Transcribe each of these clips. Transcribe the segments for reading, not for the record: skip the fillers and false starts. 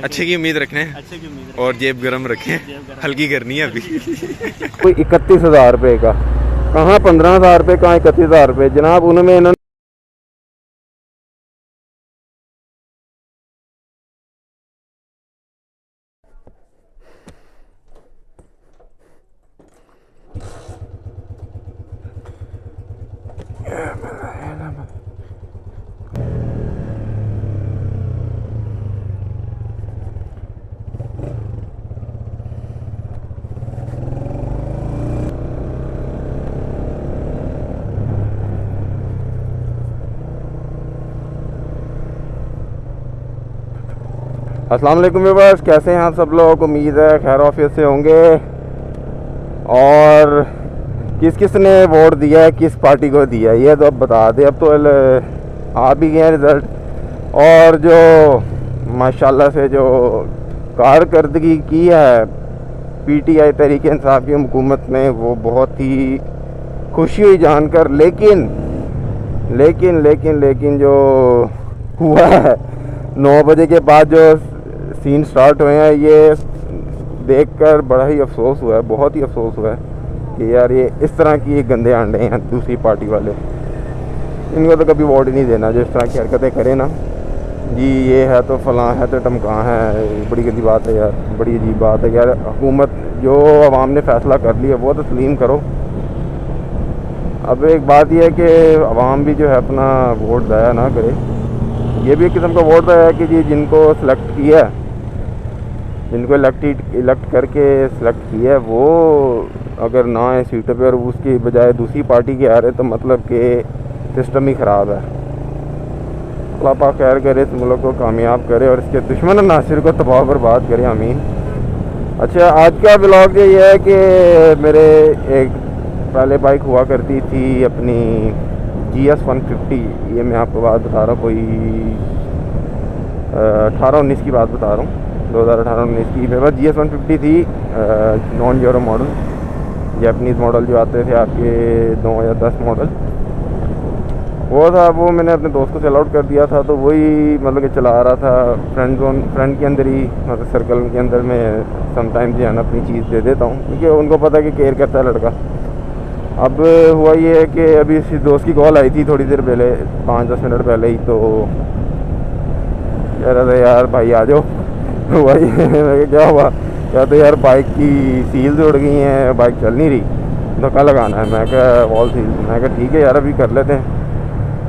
अच्छे की उम्मीद रखने और जेब गरम रखें, हल्की करनी है अभी। कोई 31,000 रुपये का, कहाँ 15,000 रुपये, कहाँ 31,000 रुपये जनाब। उनमें इन्होंने अस्सलाम वालेकुम व्यूअर्स, कैसे हैं आप सब लोग। उम्मीद है खैर ऑफिस से होंगे। और किस किस ने वोट दिया है, किस पार्टी को दिया है, ये तो अब बता दे। अब तो आ भी गए हैं रिज़ल्ट। और जो माशाल्लाह से जो कारकर्दगी की है पीटीआई तहरीक इंसाफ की हुकूमत ने, वो बहुत ही खुशी हुई जानकर। लेकिन लेकिन लेकिन लेकिन जो हुआ है 9 बजे के बाद जो सीन स्टार्ट हुए हैं, ये देखकर बड़ा ही अफसोस हुआ है, बहुत ही अफसोस हुआ है कि यार ये इस तरह की गंदे अंडे हैं दूसरी पार्टी वाले। इनको तो कभी वोट ही नहीं देना जो इस तरह की हरकतें करें ना जी। ये है तो फलां है तो टमकां है, बड़ी गंदी बात है यार, बड़ी अजीब बात है यार। हुकूमत जो आवाम ने फ़ैसला कर लिया वो तस्लीम करो। अब एक बात यह है कि आवाम भी जो है अपना वोट ज़ाया ना करे। ये भी एक किस्म का वोट है कि जी जिनको सेलेक्ट किया है, जिनको इलेक्ट करके सेलेक्ट किया है, वो अगर ना आए सीटों पर और उसकी बजाय दूसरी पार्टी के आ रहे, तो मतलब कि सिस्टम ही ख़राब है। अल्लाह पाक खैर करे, इस मुल्क को कामयाब करे और इसके दुश्मन और नासिर को तबाह बर्बाद करे, आमीन। अच्छा, आज का ब्लॉग ये है कि मेरे एक पहले बाइक हुआ करती थी अपनी GS 150। ये मैं आपको बात बता रहा हूँ, कोई 18-19 की बात बता रहा हूँ, 2018-19 की। मेरे पास GS 150 थी, non euro model, Japanese model जो आते थे आपके 9 या 10 मॉडल, वो था। वो मैंने अपने दोस्त को सेल आउट कर दिया था, तो वही मतलब कि चला रहा था फ्रेंड के अंदर ही, मतलब सर्कल के अंदर में समटाइम जो है ना अपनी चीज़ दे देता हूँ, क्योंकि उनको पता है कि केयर करता है लड़का। अब हुआ ये है कि अभी इसी दोस्त की कॉल आई थी थोड़ी देर पहले, 5-10 मिनट पहले ही, तो कह रहा था यार भाई आ जाओ। हुआ ये क्या हुआ, क्या तो यार बाइक की सील्स उड़ गई हैं, बाइक चल नहीं रही, धक्का लगाना है। मैं क्या वॉल सील, मैं क्या ठीक है यार अभी कर लेते हैं।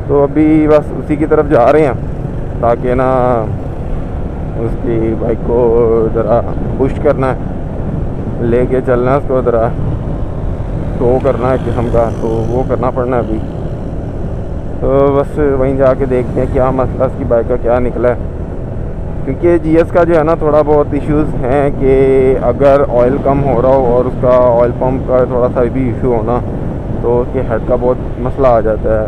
तो अभी बस उसी की तरफ जा रहे हैं ताकि ना उसकी बाइक को ज़रा पुश करना है, लेके चलना है उसको, ज़रा टो करना है किस्म का, तो वो करना पड़ना है अभी। तो बस वहीं जाके देखते हैं क्या मसला इसकी बाइक का क्या निकला है। क्योंकि GS का जो है ना थोड़ा बहुत इश्यूज़ हैं कि अगर ऑयल कम हो रहा हो और उसका ऑयल पंप का थोड़ा सा भी इशू होना, तो उसके हेड का बहुत मसला आ जाता है।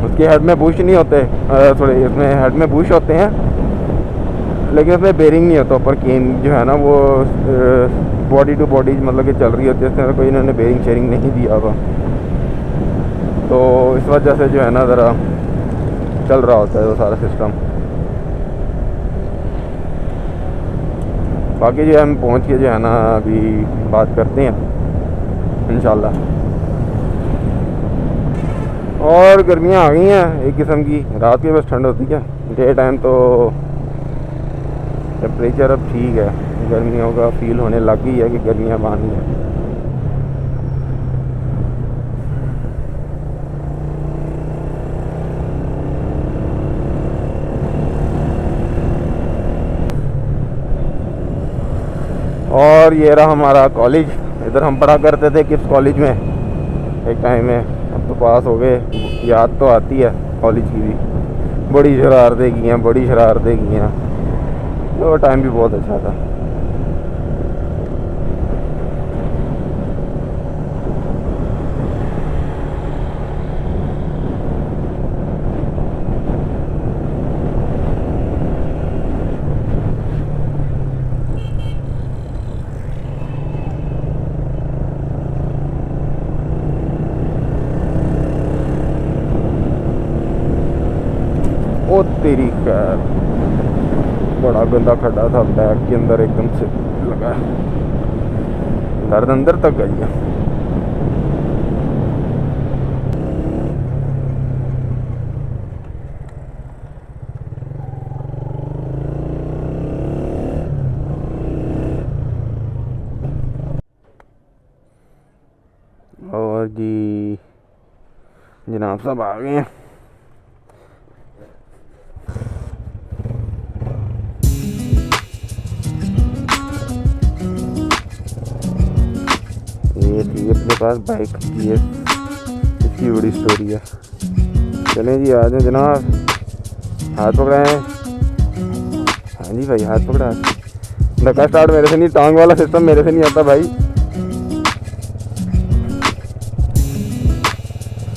उसके हेड में बुश नहीं होते, थोड़े इसमें हेड में बुश होते हैं, लेकिन उसमें बेरिंग नहीं होता ऊपर। केन जो है ना वो बॉडी टू बॉडी मतलब कि चल रही होती है, इसमें कोई इन्होंने बेरिंग शेयरिंग नहीं दिया हुआ, तो इस वजह से जो है ना ज़रा चल रहा होता है वो सारा सिस्टम। बाकी जो है हम पहुँच के जो है ना अभी बात करते हैं इंशाल्लाह। और गर्मियाँ आ गई हैं एक किस्म की, रात की बस ठंड होती है, डे टाइम तो टेम्परेचर अब ठीक है, गर्मियों का फील होने लग गई है कि गर्मियाँ बांध हैं। और ये रहा हमारा कॉलेज। इधर हम पढ़ा करते थे किस कॉलेज में एक टाइम में, अब तो पास हो गए। याद तो आती है कॉलेज की भी, बड़ी शरारतें की हैं, बड़ी शरारतें की हैं। तो टाइम भी बहुत अच्छा था। ओ तेरी खैर, बड़ा गंदा खड्डा था, बैक के अंदर एकदम से लगा, दर्द अंदर तक गई है। और जी जनाब साहब आ गए हैं। ये थी अपने पास बाइक की है, इसकी बड़ी स्टोरी है। चलें जी आ जाए जनाब, हाथ पकड़ाएं। हाँ जी भाई हाथ पकड़ा। धक्का स्टार्ट मेरे से नहीं, टांग वाला सिस्टम मेरे से नहीं आता भाई।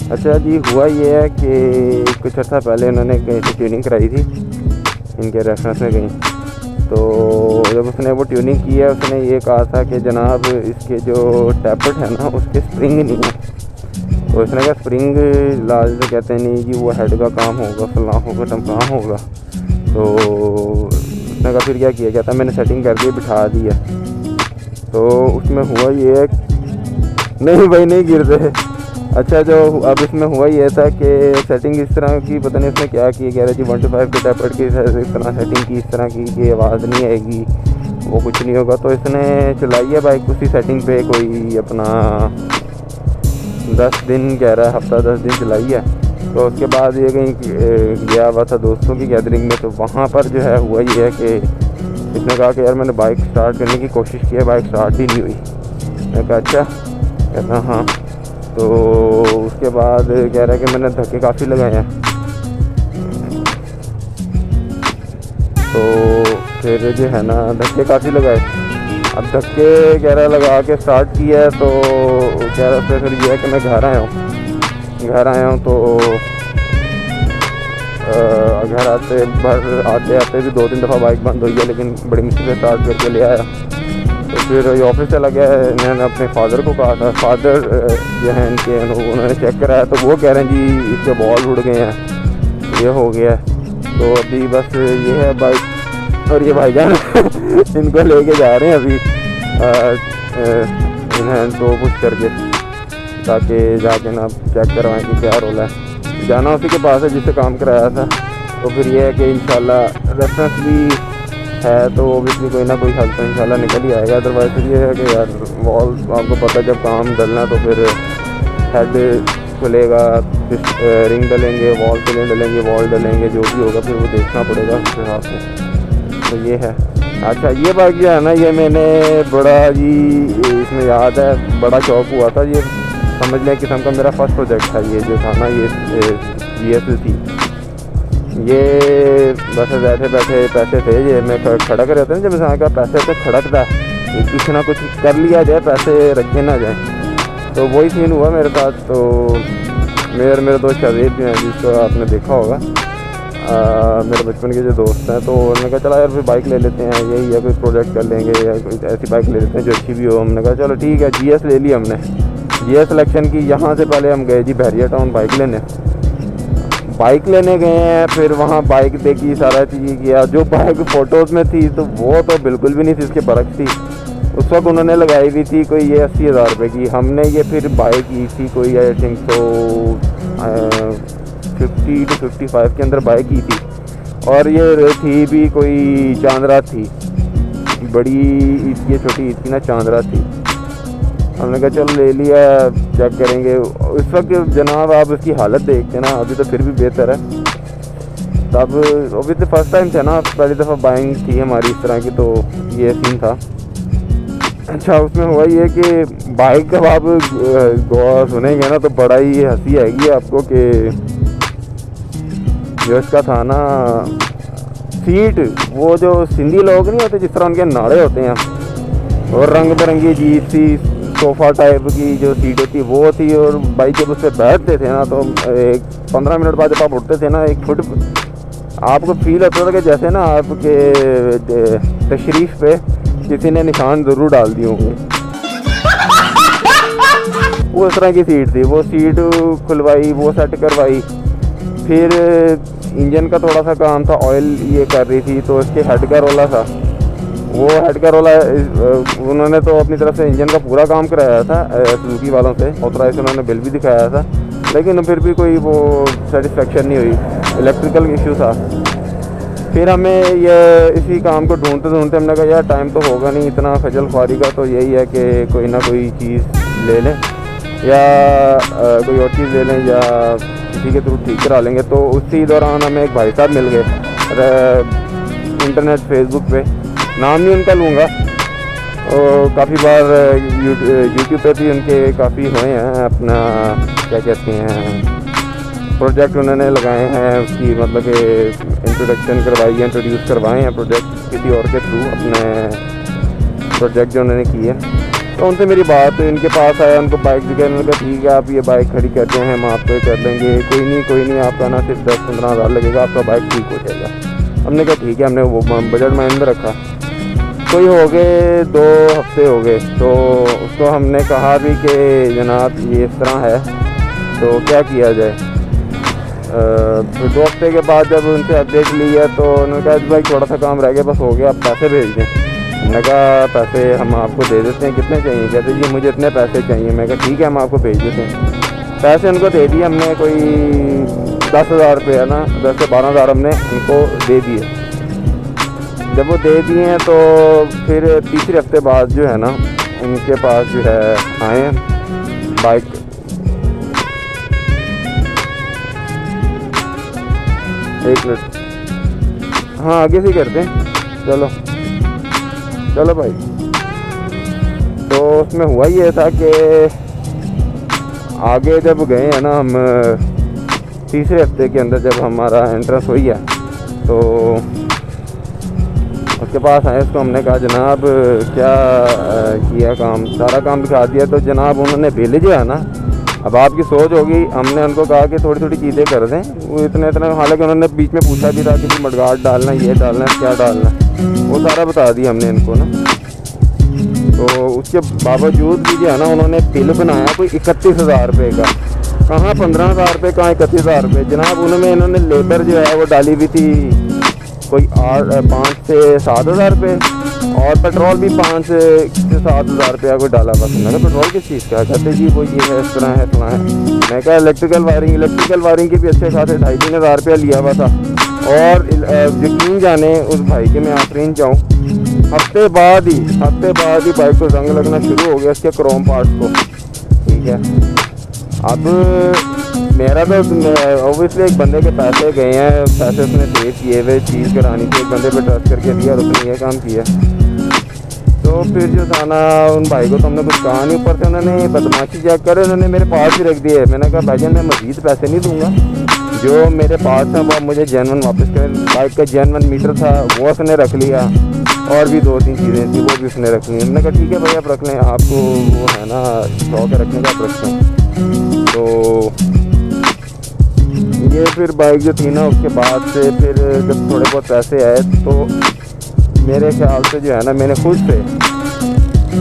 अच्छा जी, हुआ ये है कि कुछ अर्सा पहले उन्होंने कहीं से ट्यूनिंग कराई थी, इनके रेफरेंस में कहीं। तो जब उसने वो ट्यूनिंग की है, उसने ये कहा था कि जनाब इसके जो टैपट है ना उसके स्प्रिंग नहीं है। तो उसने कहा स्प्रिंग लाज से कहते हैं नहीं जी, वो हेड का काम होगा, फलां होगा टमकां होगा। तो उसने कहा फिर क्या किया, कहता मैंने सेटिंग कर दी, बिठा दी है। तो उसमें हुआ ये है, नहीं भाई नहीं गिर रहे। अच्छा जो अब इसमें हुआ ये था कि सेटिंग इस तरह की, पता नहीं उसने क्या की, कह रहे जी 1 to 5 के टैपट की इस तरह सेटिंग की, इस तरह की कि आवाज़ नहीं आएगी, वो कुछ नहीं होगा। तो इसने चलाई है बाइक उसी सेटिंग पे कोई अपना 10 दिन कह रहा है, हफ्ता 10 दिन चलाई है। तो उसके बाद ये कहीं गया हुआ था दोस्तों की गैदरिंग में, तो वहाँ पर जो है हुआ ये है कि इसने कहा कि यार मैंने बाइक स्टार्ट करने की कोशिश की है, बाइक स्टार्ट ही नहीं हुई। मैंने कहा अच्छा, कहता हाँ। तो उसके बाद कह रहा है कि मैंने धक्के काफ़ी लगाए हैं। तो फिर जो है ना धक्के काफ़ी लगाए, अब धक्के कह रहा लगा के स्टार्ट किया है। तो कह रहा फिर ये है कि मैं घर आया हूँ तो घर आते आते भी 2-3 दफ़ा बाइक बंद हुई है, लेकिन बड़ी मुश्किल से स्टार्ट करके ले आया। तो फिर ये ऑफिस चला गया, मैंने अपने फादर को कहा था, फादर जो है इनके उन्होंने चेक कराया तो वो कह रहे हैं जी इसके बॉल उड़ गए हैं, ये हो गया है। तो अभी बस ये है बाइक, और ये भाईजान इनको लेके जा रहे हैं अभी इन्हें तो पुश करके, ताकि जाके ना चेक करवाएं कि क्या रोल है। जाना उसी के पास है जिससे काम कराया था। तो फिर ये है कि इंशाल्लाह रेफरेंस भी है तो ओबियसली कोई ना कोई हल तो इंशाल्लाह निकल ही आएगा। अदरवाइज फिर ये है कि यार वॉल आपको पता जब काम डलना तो फिर हेड खुलेगा, फिर रिंग डलेंगे, वॉल फिलें डलेंगे, वॉल डलेंगे, जो भी होगा फिर वो देखना पड़ेगा उस हिसाब से। तो ये है। अच्छा ये बाइक जो है ना, ये मैंने बड़ा जी इसमें याद है, बड़ा शौक हुआ था, ये समझ लें किस्म का मेरा फर्स्ट प्रोजेक्ट था। ये जो था ना ये GSL थी, ये बस बैठे बैठे पैसे थे, ये मैं खड़ा कर रहता ना जब इंसान का पैसे से खड़कता है, कुछ ना कुछ कर लिया जाए, पैसे रखे ना जाए। तो वही सीन हुआ मेरे साथ। तो मेरे दोस्त शाहजेब जो हैं, जिसको आपने देखा होगा, मेरे बचपन के जो दोस्त हैं, तो उन्होंने कहा चला यार फिर बाइक ले लेते हैं, यही है कोई प्रोजेक्ट कर लेंगे या कोई ऐसी बाइक ले लेते हैं जो अच्छी भी हो। हमने कहा चलो ठीक है, GS ले ली हमने। GS सिलेक्शन की। यहाँ से पहले हम गए जी बहरिया टाउन बाइक लेने गए हैं। फिर वहाँ बाइक देखी, सारा चीज़ किया। जो बाइक फ़ोटोज़ में थी तो वो तो बिल्कुल भी नहीं थी, इसके बरक थी। उस वक्त उन्होंने लगाई हुई थी कोई ये 80,000 रुपये की। हमने ये फिर बाइक की थी कोई आई थिंक तो 50 to 55 के अंदर बाइक की थी। और ये थी भी कोई चांदरा थी, बड़ी ईद की छोटी ईद की ना चांदरा थी। हमने कहा चलो ले लिया, चेक करेंगे। इस वक्त जनाब आप उसकी हालत देखते ना, अभी तो फिर भी बेहतर है। तब अभी तो फर्स्ट टाइम था ना, पहली दफ़ा बाइंग थी हमारी इस तरह की, तो ये सीन था। अच्छा उसमें हुआ ये कि बाइक जब आप गौर सुनेंगे ना तो बड़ा ही हंसी आएगी आपको कि जो इसका था ना सीट, वो जो सिंधी लोग नहीं होते जिस तरह उनके नाड़े होते हैं, और रंग बिरंगी अजीब सी सोफ़ा टाइप की जो सीट होती वो थी। और बाइक जब उस पर बैठते थे ना तो एक 15 मिनट बाद जब आप उठते थे ना, एक फुट आपको फील होता था कि जैसे ना आपके तशरीफ़ पे किसी ने निशान ज़रूर डाल दिए होंगे। वो इस तरह की सीट थी। वो सीट खुलवाई, वो सेट करवाई। फिर इंजन का थोड़ा सा काम था, ऑयल ये कर रही थी, तो इसके हेड का रोला था, वो हेड का रोला उन्होंने तो अपनी तरफ से इंजन का पूरा काम कराया था सुजुकी वालों से, ऑथराइज उन्होंने बिल भी दिखाया था, लेकिन फिर भी कोई वो सेटिस्फेक्शन नहीं हुई, इलेक्ट्रिकल इशू था। फिर हमें ये इसी काम को ढूंढते ढूंढते हमने कहा यार टाइम तो होगा नहीं इतना खजल ख्वारी का, तो यही है कि कोई ना कोई चीज़ ले लें या कोई और चीज़ ले लें या किसी के थ्रू ठीक करा लेंगे। तो उसी दौरान हमें एक भाई साहब मिल गए इंटरनेट फेसबुक पे, नाम नहीं उनका लूँगा, और काफ़ी बार यूट्यूब पे भी उनके काफ़ी हुए हैं, अपना क्या कहते हैं प्रोजेक्ट उन्होंने लगाए हैं, उसकी मतलब कि इंट्रोडक्शन करवाई है, इंट्रोड्यूस करवाए हैं प्रोजेक्ट किसी और के थ्रू, अपने प्रोजेक्ट जो उन्होंने किए। तो उनसे मेरी बात इनके पास आया, उनको बाइक दिखाई, उन्होंने कहा ठीक है आप ये बाइक खड़ी करते हैं, हम आपको कर लेंगे, कोई नहीं आपका ना सिर्फ 10-15 हज़ार लगेगा, आपका बाइक ठीक हो जाएगा। हमने कहा ठीक है, हमने वो बजट माइंड में रखा। कोई हो गए 2 हफ्ते हो गए, तो उसको हमने कहा भी कि जनाब ये इस तरह है, तो क्या किया जाए। फिर 2 हफ्ते के बाद जब उनसे अपडेट ली है तो उन्होंने कहा भाई थोड़ा सा काम रह गया, बस हो गया, आप पैसे भेज दें। मैंने कहा पैसे हम आपको दे देते हैं, कितने चाहिए? कहते जी मुझे इतने पैसे चाहिए। मैं कहा ठीक है हम आपको भेज देते हैं। पैसे उनको दे दिए हमने, कोई 10,000 रुपये है ना, 10 से 12,000 हमने उनको दे दिए। जब वो दे दिए हैं तो फिर तीसरे हफ्ते बाद जो है ना उनके पास जो है आए बाइक, एक मिनट, हाँ आगे से करते हैं, चलो भाई। तो उसमें हुआ ये था कि आगे जब गए हैं ना हम, तीसरे हफ्ते के अंदर जब हमारा एंट्रेंस हुई है तो उसके पास आए, उसको हमने कहा जनाब क्या किया काम, सारा काम दिखा दिया। तो जनाब उन्होंने बिल जो है ना, अब आपकी सोच होगी, हमने उनको कहा कि थोड़ी थोड़ी चीज़ें कर दें, वो इतने हालांकि उन्होंने बीच में पूछा भी था कि मडगार्ड डालना, ये डालना है, क्या डालना है, वो सारा बता दिया हमने इनको ना। तो उसके बावजूद भी जो है ना उन्होंने बिल बनाया कोई 31,000 रुपये का, कहाँ 15,000 रुपये, कहाँ 31,000 रुपये। जनाब इन्होंने लेबर जो है वो डाली हुई थी कोई 5 से 7,000 रुपये, और पेट्रोल भी 5 से 7,000 रुपया कोई डाला। बस मैंने कहा पेट्रोल किस चीज़ का? कहते जी वो ये है, इस तरह है, इतना है। मैं कहा इलेक्ट्रिकल वायरिंग की भी अच्छे खासे 2,500-3 हज़ार रुपया लिया हुआ था। और यकीन जाने उस भाई के मैं आफरीन जाऊँ, हफ्ते बाद ही बाइक को जंग लगना शुरू हो गया इसके क्रोम पार्ट्स को, ठीक है। अब मेरा तो ऑब्वियसली एक बंदे के पैसे गए हैं, पैसे उसने सेव किए हुए, चीज़ करानी थी, एक बंदे पे ट्रस्ट करके दिया और उसने ये काम किया। तो फिर जो था ना उन भाई को तो हमने कुछ कहा नहीं, ऊपर से उन्होंने बदमाशी चेक कर, उन्होंने मेरे पास ही रख दिए। मैंने कहा भाईजान मैं मज़ीद पैसे नहीं दूंगा, जो मेरे पास हैं वो आप मुझे जेनवन वापस करें। बाइक का जेनवन मीटर था वो उसने रख लिया, और भी 2-3 चीज़ें थी वो भी उसने रख ली। हमने कहा ठीक है भाई आप रख लें, आपको वो है ना शौक है रखने का, आप रखें। तो ये फिर बाइक जो थी ना उसके बाद से फिर जब थोड़े बहुत पैसे आए तो मेरे ख्याल से जो है ना मैंने खुद से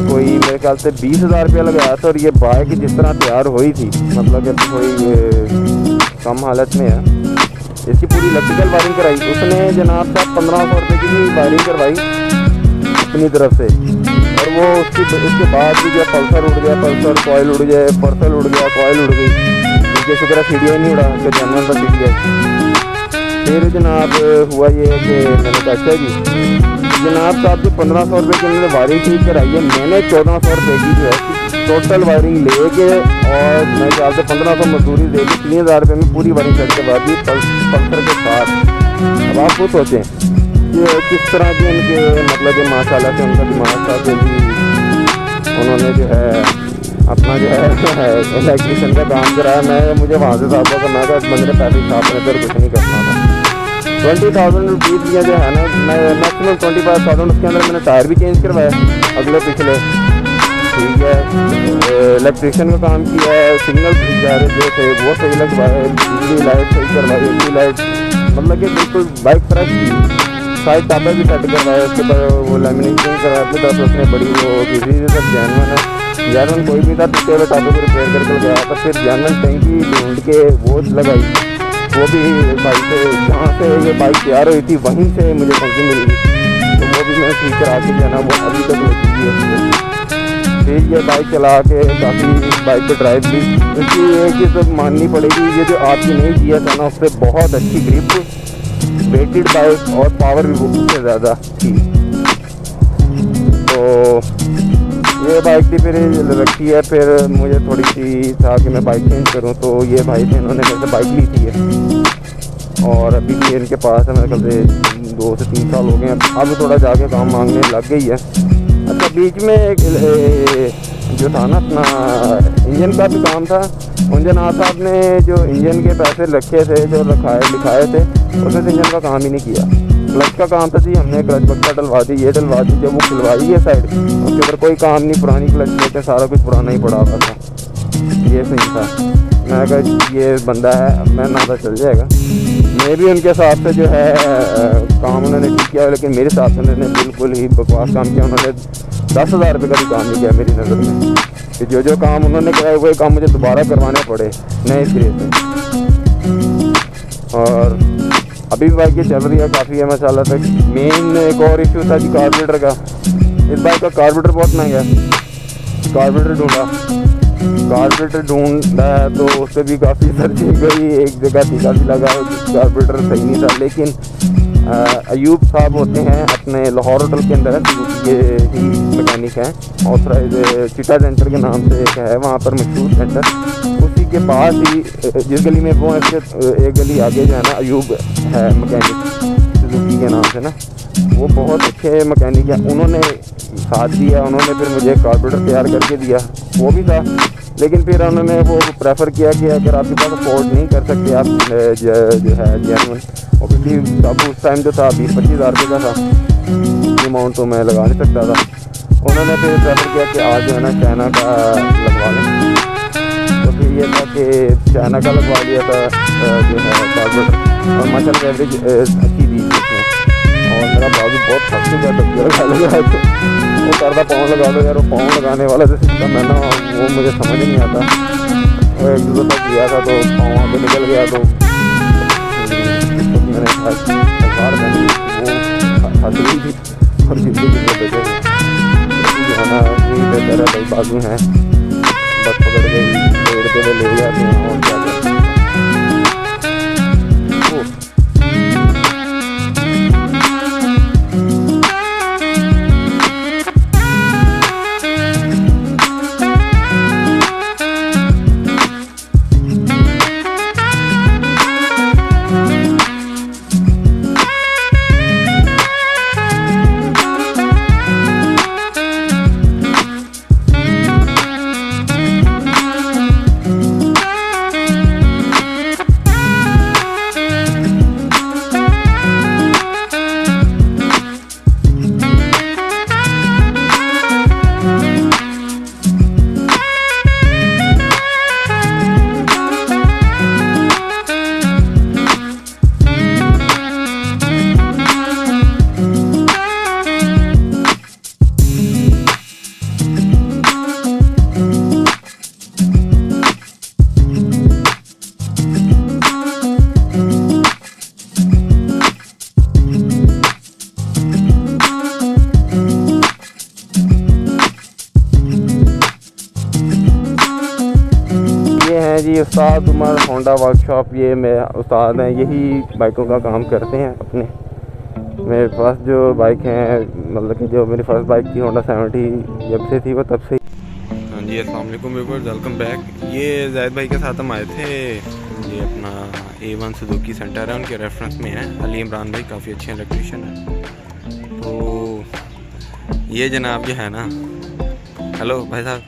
कोई मेरे ख्याल से 20,000 रुपया लगाया था। और ये बाइक जिस तरह तैयार हुई थी, मतलब कि थोड़ी कम हालत में है, इसकी पूरी इलेक्ट्रिकल वायरिंग कराई उसने जनाब साहब 1,500 रुपये की भी वायरिंग करवाई अपनी तरफ से। और वो उसके बाद भी जो पल्सर उड़ गया, पल्सर कॉयल उड़ गया, पर्सल उड़ गया, कॉयल उड़ गई, उनके शुक्र सीढ़ियाँ नहीं उड़ा, उनके जानवर का सीढ़िया। फिर जनाब हुआ ये कि मैंने कहा अच्छा जी जनाब साहब जो 1,500 रुपये की उन्होंने वायरिंग ठीक कराई है, मैंने 1,400 रुपये की जो है टोटल वायरिंग लेके और मैं ख्याल से 1,500 मजदूरी दे के 3,000 रुपये में पूरी वायरिंग करके बाद दी पल्सर के साथ। अब आप खुद सोचें कि किस तरह की उनके मतलब कि माशाल्लाह से उनका दिमाग था कि उन्होंने जो है अपना जो है इलेक्ट्रिशियन का काम कराया। मुझे वहाँ से साहब का मैं बंदे पैसे छापने पर कुछ नहीं करना था। 20,000 रुपीज़ दिया जो है ना, मैं मैक्सिमम 25,000 उसके अंदर मैंने टायर भी चेंज करवाया अगले पिछले, ठीक है। इलेक्ट्रिशियन का काम किया है, सिग्नल जो थे वो सही लगवाए, बिजली लाइट सही करवाई, एसी लाइट, मतलब कि बिल्कुल बाइक फ्रेश थी। साइड टापर भी सेट करवाया, उसके बाद वो लेमिनेशन करवाया अपनी तरफ उसने बड़ी, वो किसी से सब जैनवन है, जैनवन कोई भी था टूटे हुए टापर को रिपेयर करके गया था। फिर जैनवन टैंकी ढूंढ के वो लगाई, वो भी भाई से जहाँ से ये बाइक तैयार हुई थी वहीं से मुझे टंकी मिल गई, तो वो भी मैंने ठीक करा के जो है ना वो अभी तक लगी है। फिर ये बाइक चला के काफ़ी बाइक पे ड्राइव भी, इसकी एक चीज़ तो माननी पड़ेगी, ये जो आपकी नई GS है ना उससे बहुत अच्छी ग्रिप, वेटेड बाइक और पावर भी उससे ज़्यादा थी। तो ये बाइक भी फिर रखी है। फिर मुझे थोड़ी सी था कि मैं बाइक चेंज करूं, तो ये भाई थे इन्होंने मेरे से बाइक ली थी है और अभी भी इनके पास है, मेरे ख्याल से 2 से 3 साल हो गए हैं। अब थोड़ा जाके काम मांगने लग गई है। अच्छा, बीच में एक जो था ना अपना इंजन का भी काम था, इंजन साहब ने जो इंजन के पैसे रखे थे, जो लिखाए थे, उसने इंजन का काम ही नहीं किया। क्लच का काम था जी, हमने क्लच बक्का डलवा दी, ये डलवा दी, जब वो खुलवाई है साइड, उसके ऊपर कोई काम नहीं, पुरानी क्लच लेके सारा कुछ पुराना ही पड़ा हुआ था। ये सही था। मैं कहा ये बंदा है, मैं ना था चल जाएगा। मैं भी उनके साथ से जो है काम उन्होंने ठीक किया, लेकिन मेरे साथ उन्होंने बिल्कुल ही बकवास काम किया। उन्होंने 10,000 रुपये का भी काम नहीं किया मेरी नज़र में, कि जो काम उन्होंने किया वही काम मुझे दोबारा करवाने पड़े नए सिरे से। और अभी भी बाइक ये चल रही है, काफ़ी है माशाल्लाह तक। मेन एक और इशू था जी कार्बोरेटर का। इस बाइक का कार्बोरेटर बहुत महंगा है। कार्बोरेटर ढूंढा है तो उससे भी काफ़ी सर्चिंग गई, एक जगह टीका भी लगा, कार्बोरेटर सही नहीं था। लेकिन अयूब साहब होते हैं अपने लाहौर होटल के अंदर है, ये ही मैकेनिक हैं, ऑथराइज चिटा सेंटर के नाम से एक है वहाँ पर मशहूर सेंटर, उसी के पास ही जिस गली में वो है, एक गली आगे जो है ना अयूब है मैकेनिक सुजुकी के नाम से ना, वो बहुत अच्छे मैकेनिक हैं। उन्होंने साथ दिया, उन्होंने फिर मुझे कार्बोरेटर तैयार करके दिया, वो भी था। लेकिन फिर उन्होंने वो प्रेफर किया कि अगर आपके पास अफोर्ड नहीं कर सकते आप जो है जेन्युइन, ओबियसली अब उस टाइम जो था 20-25 हज़ार रुपये का था, अमाउंट तो मैं लगा नहीं सकता था। उन्होंने फिर प्रेफर किया कि आज जो है ना चाइना का लगवा लें, तो फिर ये था कि चाइना का लगवा लिया था जो है कार्बोरेटर, और माशाल्लाह एवरेज अच्छी दी थी उसमें। और मेरा बाजू बहुत थक चुका था, वो करता पाँव लगा दो यार, वो पाँव लगाने वाला जो सिस्टम है ना वो मुझे समझ नहीं आता। और एक दूसरे तक किया था तो पाँव आगे निकल गया, तो मैंने सरकार बनी वो हंसी थी और जिंदगी की वजह से जो है ना यही बेहतर है भाई, बाजू हैं बस पकड़ के पेड़ के ले जाते हैं और क्या करते हैं। जी उस्ताद उमर होंडा वर्कशॉप, ये मेरे उस्ताद हैं, यही बाइकों का काम करते हैं अपने। मेरे पास जो बाइक हैं, मतलब कि जो मेरी फर्स्ट बाइक थी होंडा 70 जब से थी वो तब से। हाँ जी, अस्सलाम वालेकुम व्यूअर्स, वेलकम बैक। ये ज़ैद भाई के साथ हम आए थे, ये अपना A1 सुजुकी सेंटर है, उनके रेफरेंस में है। अली इमरान भाई काफ़ी अच्छे इलेक्ट्रीशियन हैं। तो ये जनाब जो है ना, हेलो भाई साहब,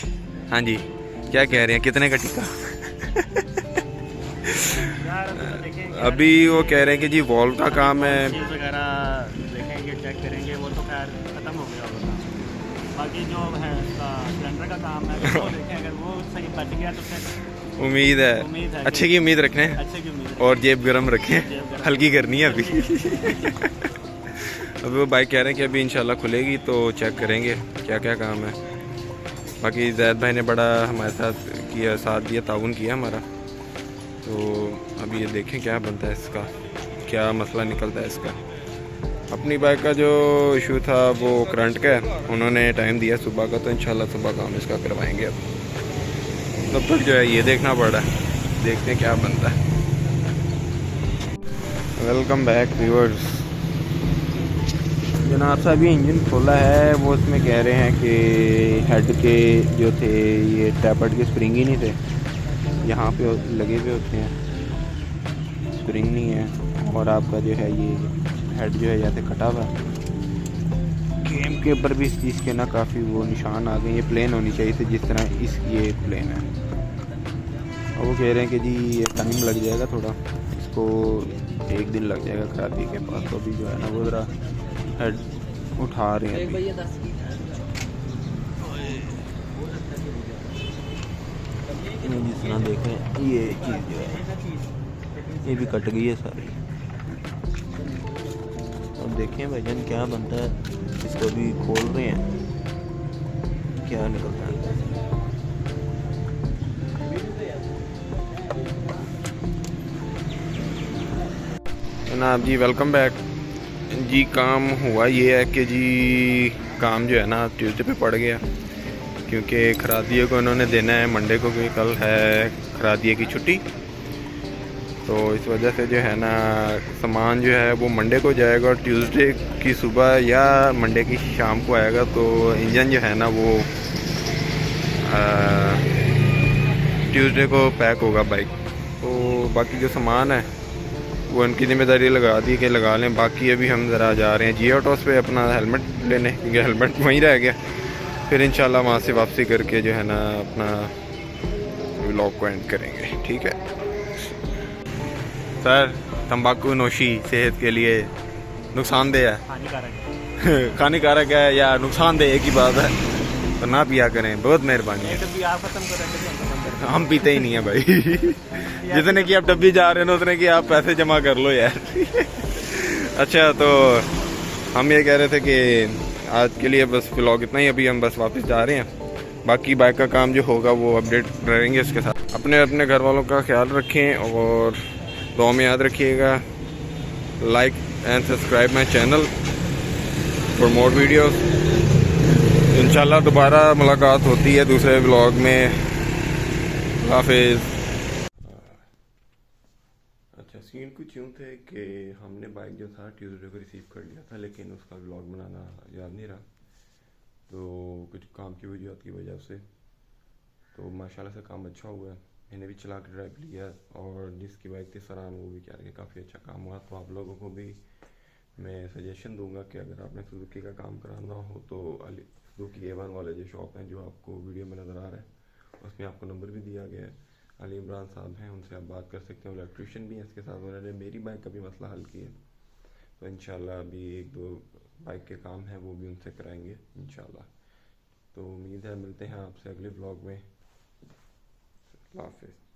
हाँ जी क्या कह रहे हैं, कितने का टिका? अभी वो कह रहे हैं कि जी वॉल्व का काम है, वगैरह देखेंगे, चेक करेंगे, वो तो खैर ख़त्म हो गया होगा। बाकी जो है उसका सिलेंडर का काम है वो देखें, अगर वो सही बच गया तो फिर उम्मीद है अच्छे की उम्मीद रखें, अच्छे की उम्मीद और जेब गर्म रखें, हल्की करनी है अभी। अभी वो बाइक कह रहे हैं कि अभी इंशाल्लाह खुलेगी तो चेक करेंगे क्या क्या काम है। बाकी ज़ैद भाई ने बड़ा हमारे साथ किया, साथ दिया, ताउन किया हमारा। तो अभी ये देखें क्या बनता है इसका, क्या मसला निकलता है इसका। अपनी बाइक का जो इशू था वो करंट का है, उन्होंने टाइम दिया सुबह का, तो इंशाल्लाह सुबह काम इसका करवाएंगे। अब तब तक जो है ये देखना पड़ रहा है, देखते हैं क्या बनता है। Welcome back viewers. जनाब साहब ये इंजन खोला है, वो इसमें कह रहे हैं कि हेड के जो थे ये टैपर्ड के स्प्रिंग ही नहीं थे, यहाँ पे लगे हुए होते हैं, स्प्रिंग नहीं है। और आपका जो है ये हेड जो है यहाँ से कटा हुआ है। गेम के ऊपर भी इस चीज़ के ना काफ़ी वो निशान आ गए। ये प्लेन होनी चाहिए थी जिस तरह इस ये प्लेन है। और वो कह रहे हैं कि जी ये टाइम लग जाएगा थोड़ा, इसको 1 दिन लग जाएगा खराबी के पास। तो अभी जो है ना वो ज़रा हेड उठा रहे हैं अभी। जिस तरह देखें ये चीज़ जो है ये भी कट गई है सारी। अब देखें भाईजान क्या बनता है, इसको भी खोल रहे हैं, क्या निकलता है। जनाब जी वेलकम बैक जी। काम हुआ ये है कि जी काम जो है ना ट्यूसडे पे पड़ गया, क्योंकि खरादिये को इन्होंने देना है मंडे को, क्योंकि कल है खरादिये की छुट्टी। तो इस वजह से जो है ना सामान जो है वो मंडे को जाएगा और ट्यूसडे की सुबह या मंडे की शाम को आएगा। तो इंजन जो है ना वो ट्यूसडे को पैक होगा बाइक। तो बाकी जो सामान है वो उनकी जिम्मेदारी लगा दी कि लगा लें। बाकी अभी हम ज़रा जा रहे हैं जी ऑटोस पे अपना हेलमेट लेने, क्योंकि हेलमेट वहीं रह गया। फिर इंशाल्लाह वहाँ से वापसी करके जो है ना अपना व्लॉग को एंड करेंगे, ठीक है। सर तंबाकू नोशी सेहत के लिए नुकसानदेह है, हानिकारक है या नुकसानदेह एक ही बात है, तो ना पिया करें, बहुत मेहरबानी है। हम पीते ही नहीं है भाई। जितने की आप डब्बी जा रहे हैं उतने की आप पैसे जमा कर लो यार। अच्छा तो हम ये कह रहे थे कि आज के लिए बस व्लॉग इतना ही। अभी हम बस वापस जा रहे हैं, बाकी बाइक का काम जो होगा वो अपडेट रहेंगे इसके साथ। अपने अपने घर वालों का ख्याल रखें और दुआ में याद रखिएगा। Like and subscribe my channel for more videos. इंशाल्लाह दोबारा मुलाकात होती है दूसरे व्लॉग में। हाफिज़। अच्छा सीन कुछ यूँ थे कि हमने बाइक जो था ट्यूसडे को रिसीव कर लिया था, लेकिन उसका व्लॉग बनाना याद नहीं रहा, तो कुछ काम की वजह से तो माशाल्लाह से काम अच्छा हुआ है। मैंने भी चला के ड्राइव लिया और जिसकी बाइक थी फरहान, वो भी कह रहे काफ़ी अच्छा काम हुआ। तो आप लोगों को भी मैं सजेशन दूंगा कि अगर आपने सुजुकी का काम कराना हो तो सुजुकी A1 वाले जो शॉप हैं जो आपको वीडियो में नज़र आ रहा है, उसमें आपको नंबर भी दिया गया है। अली इमरान साहब हैं, उनसे आप बात कर सकते हैं। इलेक्ट्रिशियन भी हैं इसके साथ, उन्होंने मेरी बाइक का भी मसला हल किया। तो इंशाल्लाह अभी 1-2 बाइक के काम हैं वो भी उनसे कराएंगे इंशाल्लाह। तो उम्मीद है मिलते हैं आपसे अगले ब्लॉग में। अल्लाह हाफिज़।